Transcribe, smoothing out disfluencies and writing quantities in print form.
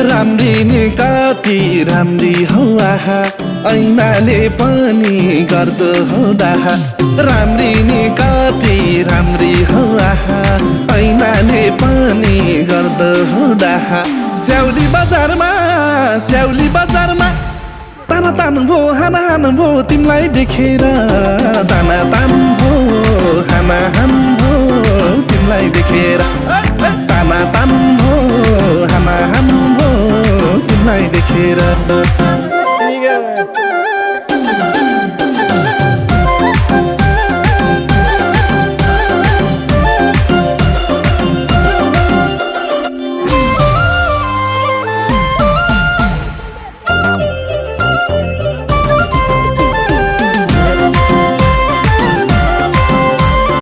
राम्री नि कति राम्री हो आहा ऐनाले पनि गर्दो हो डाहा राम्री नि कति राम्री हो आहा ऐनाले पनि गर्दो हो डाहा स्याउली बजारमा ताना तान भो हाना हान भो तिमलाई देखेर ताना तान भो हाना हान भो तिमलाई देखेर ताना तान भो हाना हान भो तिमलाई देखेर